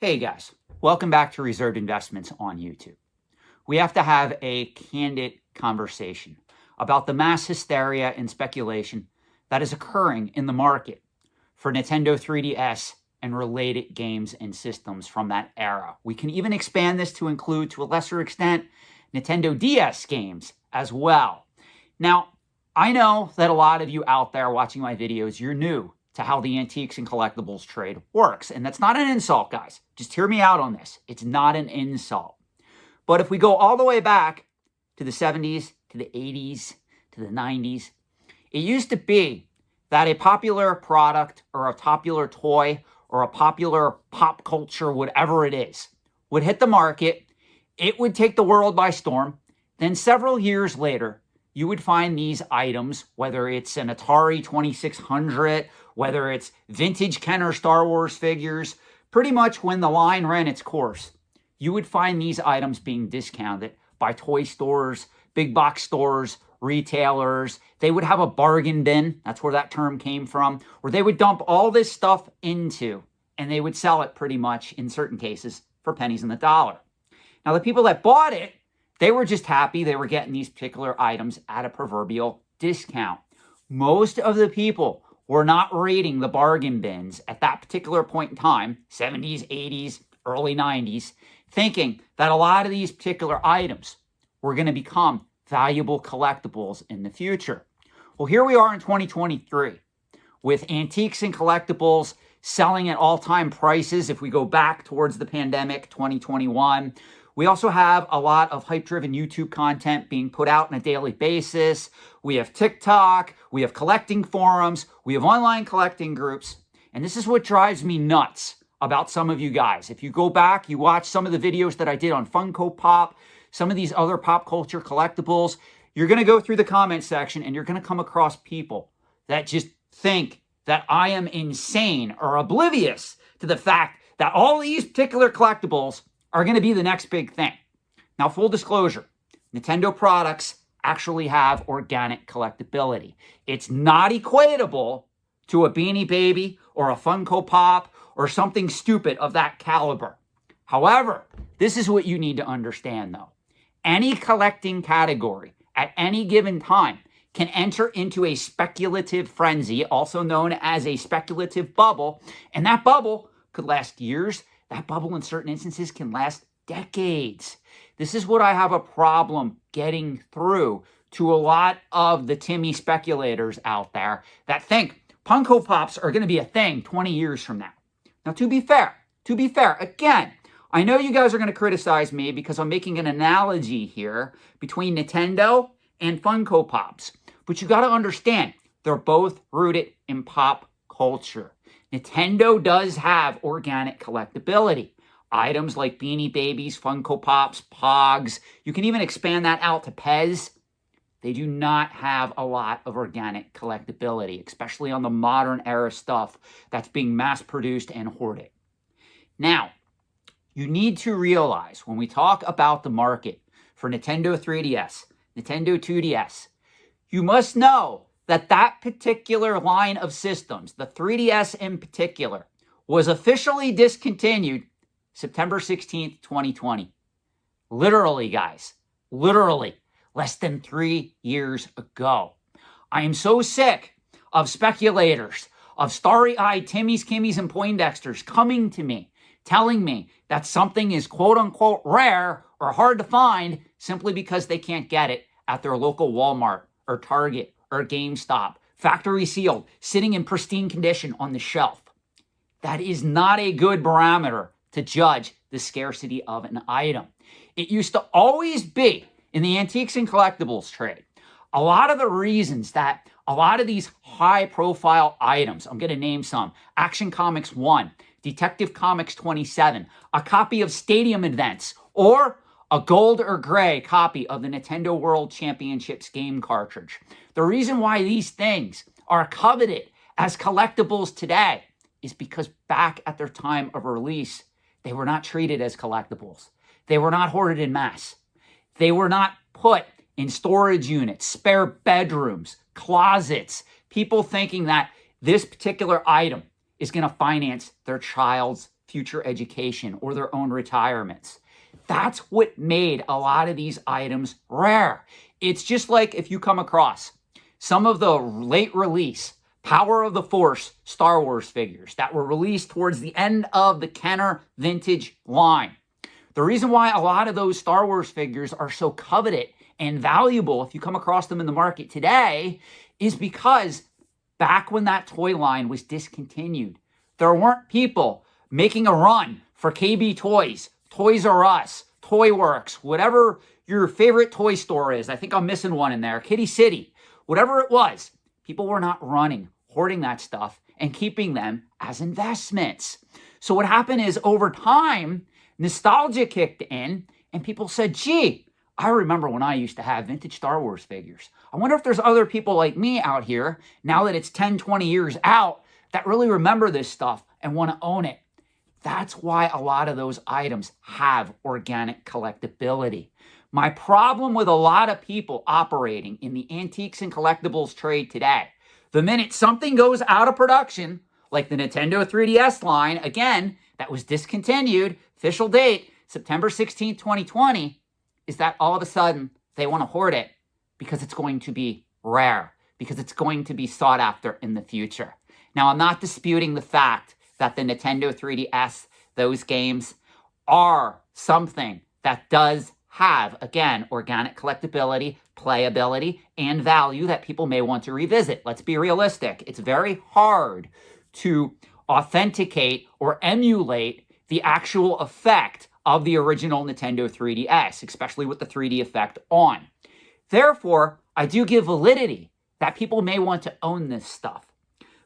Hey guys, welcome back to Reserved Investments on YouTube. We have to have a candid conversation about the mass hysteria and speculation that is occurring in the market for Nintendo 3DS and related games and systems from that era. We can even expand this to include, to a lesser extent, Nintendo DS games as well. Now, I know that a lot of you out there watching my videos, you're new to how the antiques and collectibles trade works. And that's not an insult, guys. Just hear me out on this. It's not an insult. But if we go all the way back to the 70s, to the 80s, to the 90s, it used to be that a popular product or a popular toy or a popular pop culture, whatever it is, would hit the market. It would take the world by storm. Then several years later, you would find these items, whether it's an Atari 2600, whether it's vintage Kenner Star Wars figures, pretty much when the line ran its course, you would find these items being discounted by toy stores, big box stores, retailers. They would have a bargain bin. That's where that term came from, where they would dump all this stuff into, and they would sell it pretty much, in certain cases, for pennies on the dollar. Now, the people that bought it, they were just happy they were getting these particular items at a proverbial discount. Most of the people were not raiding the bargain bins at that particular point in time, 70s, 80s, early 90s, thinking that a lot of these particular items were going to become valuable collectibles in the future. Well, here we are in 2023 with antiques and collectibles selling at all-time prices. If we go back towards the pandemic, 2021, we also have a lot of hype-driven YouTube content being put out on a daily basis. We have TikTok, we have collecting forums, we have online collecting groups. And this is what drives me nuts about some of you guys. If you go back, you watch some of the videos that I did on Funko Pop, some of these other pop culture collectibles, you're going to go through the comment section and you're going to come across people that just think that I am insane or oblivious to the fact that all these particular collectibles are going to be the next big thing. Now, full disclosure, Nintendo products actually have organic collectability. It's not equatable to a Beanie Baby or a Funko Pop or something stupid of that caliber. However, this is what you need to understand, though. Any collecting category at any given time can enter into a speculative frenzy, also known as a speculative bubble, and that bubble could last years. That bubble in certain instances can last decades. This is what I have a problem getting through to a lot of the Timmy speculators out there that think Funko Pops are going to be a thing 20 years from now. Now, to be fair, again, I know you guys are going to criticize me because I'm making an analogy here between Nintendo and Funko Pops. But you got to understand, they're both rooted in pop culture. Nintendo does have organic collectability. Items like Beanie Babies, Funko Pops, Pogs. You can even expand that out to Pez. They do not have a lot of organic collectability, especially on the modern era stuff that's being mass-produced and hoarded. Now, you need to realize when we talk about the market for Nintendo 3DS, Nintendo 2DS, you must know that that particular line of systems, the 3DS in particular, was officially discontinued September 16th, 2020. Literally, guys, literally less than 3 years ago. I am so sick of speculators, of starry-eyed Timmys, Kimmys, and Poindexters coming to me, telling me that something is quote-unquote rare or hard to find simply because they can't get it at their local Walmart or Target or GameStop, factory sealed, sitting in pristine condition on the shelf. That is not a good barometer to judge the scarcity of an item. It used to always be in the antiques and collectibles trade. A lot of the reasons that a lot of these high-profile items, I'm going to name some, Action Comics 1, Detective Comics 27, a copy of Stadium Events, or a gold or gray copy of the Nintendo World Championships game cartridge. The reason why these things are coveted as collectibles today is because back at their time of release, they were not treated as collectibles. They were not hoarded in mass. They were not put in storage units, spare bedrooms, closets, people thinking that this particular item is going to finance their child's future education or their own retirements. That's what made a lot of these items rare. It's just like if you come across some of the late release Power of the Force Star Wars figures that were released towards the end of the Kenner vintage line. The reason why a lot of those Star Wars figures are so coveted and valuable if you come across them in the market today is because back when that toy line was discontinued, there weren't people making a run for KB Toys, Toys R Us, Toy Works, whatever your favorite toy store is. I think I'm missing one in there, Kitty City, whatever it was. People were not running, hoarding that stuff, and keeping them as investments. So what happened is over time, nostalgia kicked in, and people said, gee, I remember when I used to have vintage Star Wars figures. I wonder if there's other people like me out here, now that it's 10, 20 years out, that really remember this stuff and want to own it. That's why a lot of those items have organic collectability. My problem with a lot of people operating in the antiques and collectibles trade today, the minute something goes out of production, like the Nintendo 3DS line, again, that was discontinued, official date, September 16, 2020, is that all of a sudden they want to hoard it because it's going to be rare, because it's going to be sought after in the future. Now, I'm not disputing the fact that the Nintendo 3DS, those games are something that does have, again, organic collectability, playability, and value that people may want to revisit. Let's be realistic. It's very hard to authenticate or emulate the actual effect of the original Nintendo 3DS, especially with the 3D effect on. Therefore, I do give validity that people may want to own this stuff.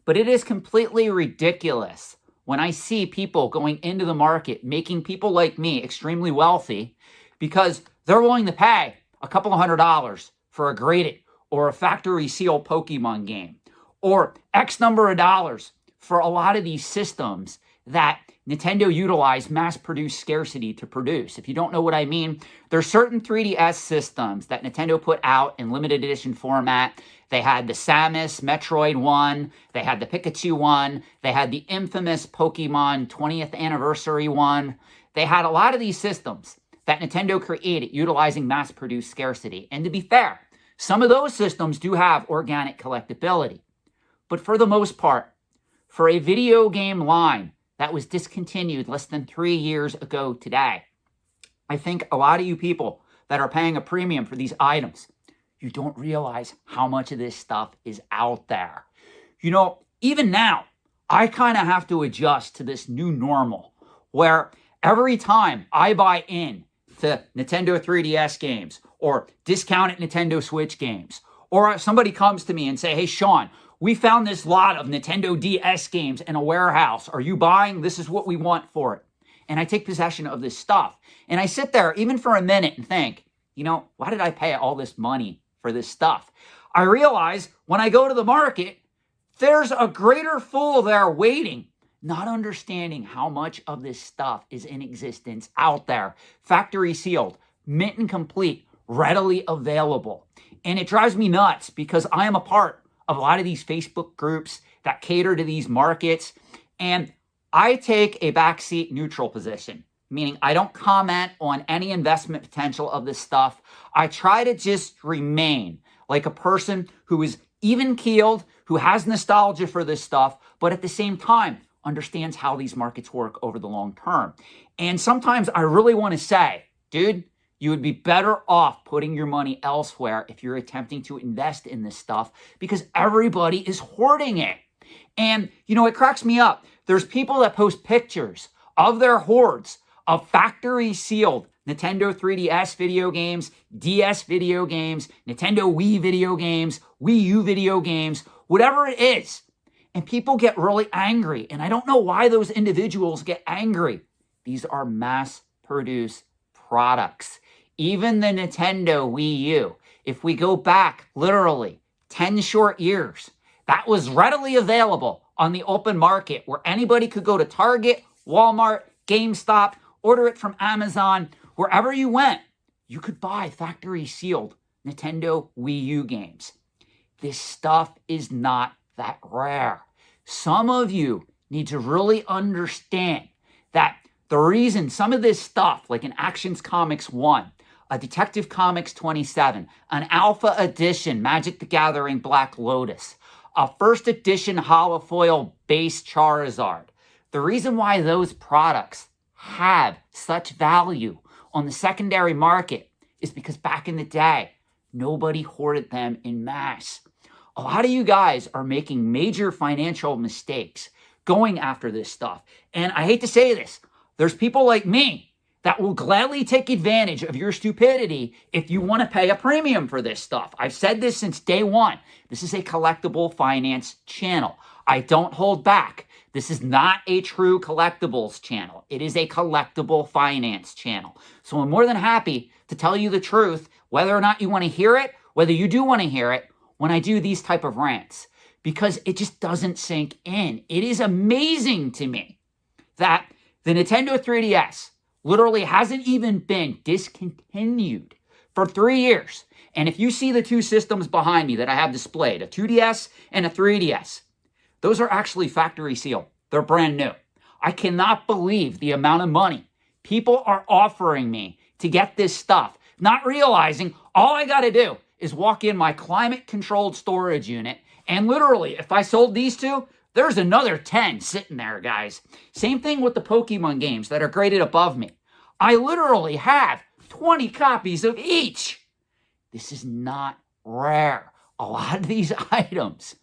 But it is completely ridiculous when I see people going into the market, making people like me extremely wealthy, because they're willing to pay a couple of $100 for a graded or a factory seal Pokemon game, or X number of dollars for a lot of these systems that Nintendo utilized mass-produced scarcity to produce. If you don't know what I mean, there's certain 3DS systems that Nintendo put out in limited edition format. They had the Samus Metroid one, they had the Pikachu one, they had the infamous Pokemon 20th anniversary one. They had a lot of these systems that Nintendo created utilizing mass-produced scarcity. And to be fair, some of those systems do have organic collectability. But for the most part, for a video game line that was discontinued less than 3 years ago today, I think a lot of you people that are paying a premium for these items, you don't realize how much of this stuff is out there. You know, even now, I kind of have to adjust to this new normal where every time I buy in to Nintendo 3DS games or discounted Nintendo Switch games, or somebody comes to me and say, hey, Sean, we found this lot of Nintendo DS games in a warehouse. Are you buying? This is what we want for it. And I take possession of this stuff. And I sit there even for a minute and think, you know, why did I pay all this money for this stuff? I realize when I go to the market, there's a greater fool there waiting, not understanding how much of this stuff is in existence out there, factory sealed, mint and complete, readily available. And it drives me nuts because I am a part of a lot of these Facebook groups that cater to these markets. And I take a backseat neutral position, meaning I don't comment on any investment potential of this stuff. I try to just remain like a person who is even-keeled, who has nostalgia for this stuff, but at the same time understands how these markets work over the long term. And sometimes I really want to say, dude, you would be better off putting your money elsewhere if you're attempting to invest in this stuff because everybody is hoarding it. And, you know, it cracks me up. There's people that post pictures of their hoards of factory sealed Nintendo 3DS video games, DS video games, Nintendo Wii video games, Wii U video games, whatever it is. And people get really angry. And I don't know why those individuals get angry. These are mass-produced products. Even the Nintendo Wii U, if we go back literally 10 short years, that was readily available on the open market where anybody could go to Target, Walmart, GameStop, order it from Amazon. Wherever you went, you could buy factory sealed Nintendo Wii U games. This stuff is not that rare. Some of you need to really understand that the reason some of this stuff, like an Actions Comics 1, a Detective Comics 27, an Alpha Edition Magic the Gathering Black Lotus, a first edition holofoil base Charizard, the reason why those products have such value on the secondary market is because back in the day, nobody hoarded them in mass. A lot of you guys are making major financial mistakes going after this stuff. And I hate to say this, there's people like me that will gladly take advantage of your stupidity if you want to pay a premium for this stuff. I've said this since day one. This is a collectible finance channel. I don't hold back. This is not a true collectibles channel. It is a collectible finance channel. So I'm more than happy to tell you the truth, whether or not you want to hear it, whether you do want to hear it, when I do these type of rants, because it just doesn't sink in. It is amazing to me that the Nintendo 3DS literally hasn't even been discontinued for 3 years. And if you see the two systems behind me that I have displayed, a 2DS and a 3DS, those are actually factory sealed. They're brand new. I cannot believe the amount of money people are offering me to get this stuff, not realizing all I got to do is walk in my climate-controlled storage unit, and literally, if I sold these two, there's another 10 sitting there, guys. Same thing with the Pokemon games that are graded above me. I literally have 20 copies of each. This is not rare. A lot of these items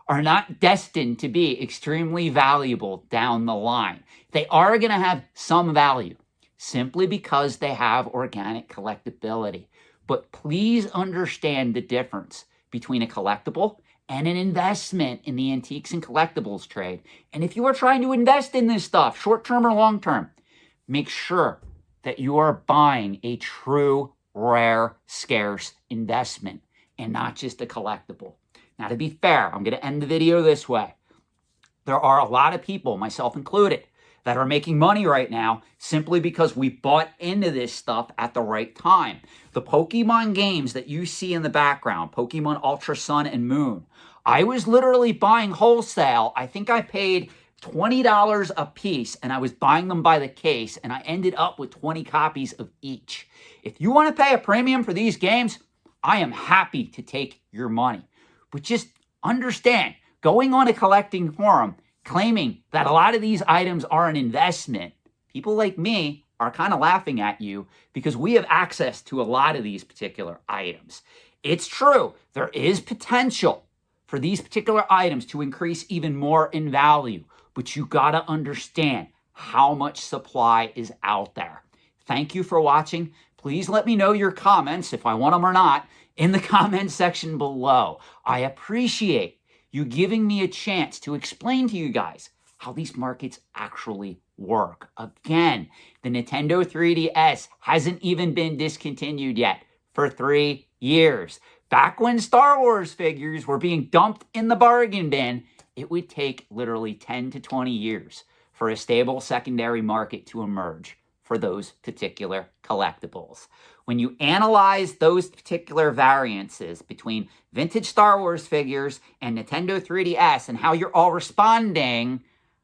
are not destined to be extremely valuable down the line. They are going to have some value simply because they have organic collectability. But please understand the difference between a collectible and an investment in the antiques and collectibles trade. And if you are trying to invest in this stuff, short-term or long-term, make sure that you are buying a true, rare, scarce investment and not just a collectible. Now, to be fair, I'm going to end the video this way. There are a lot of people, myself included, that are making money right now simply because we bought into this stuff at the right time. The Pokemon games that you see in the background, Pokemon Ultra Sun and Moon, I was literally buying wholesale. I think I paid $20 a piece, and I was buying them by the case, and I ended up with 20 copies of each. If you want to pay a premium for these games, I am happy to take your money. But just understand, going on a collecting forum, claiming that a lot of these items are an investment, people like me are kind of laughing at you because we have access to a lot of these particular items. It's true, there is potential for these particular items to increase even more in value, but you got to understand how much supply is out there. Thank you for watching. Please let me know your comments, if I want them or not, in the comment section below. I appreciate you giving me a chance to explain to you guys how these markets actually work. Again, the Nintendo 3DS hasn't even been discontinued yet for 3 years. Back when Star Wars figures were being dumped in the bargain bin, it would take literally 10 to 20 years for a stable secondary market to emerge for those particular collectibles. When you analyze those particular variances between vintage Star Wars figures and Nintendo 3DS and how you're all responding,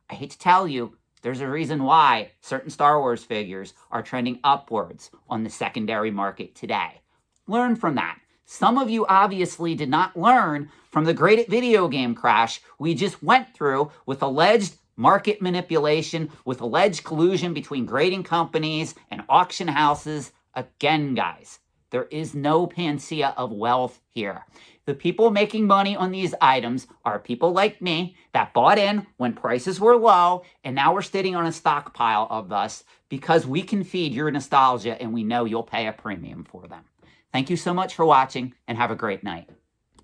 I hate to tell you, there's a reason why certain Star Wars figures are trending upwards on the secondary market today. Learn from that. Some of you obviously did not learn from the great video game crash we just went through with alleged market manipulation, with alleged collusion between grading companies and auction houses. Again, guys, there is no panacea of wealth here. The people making money on these items are people like me that bought in when prices were low, and now we're sitting on a stockpile of us because we can feed your nostalgia and we know you'll pay a premium for them. Thank you so much for watching, and have a great night.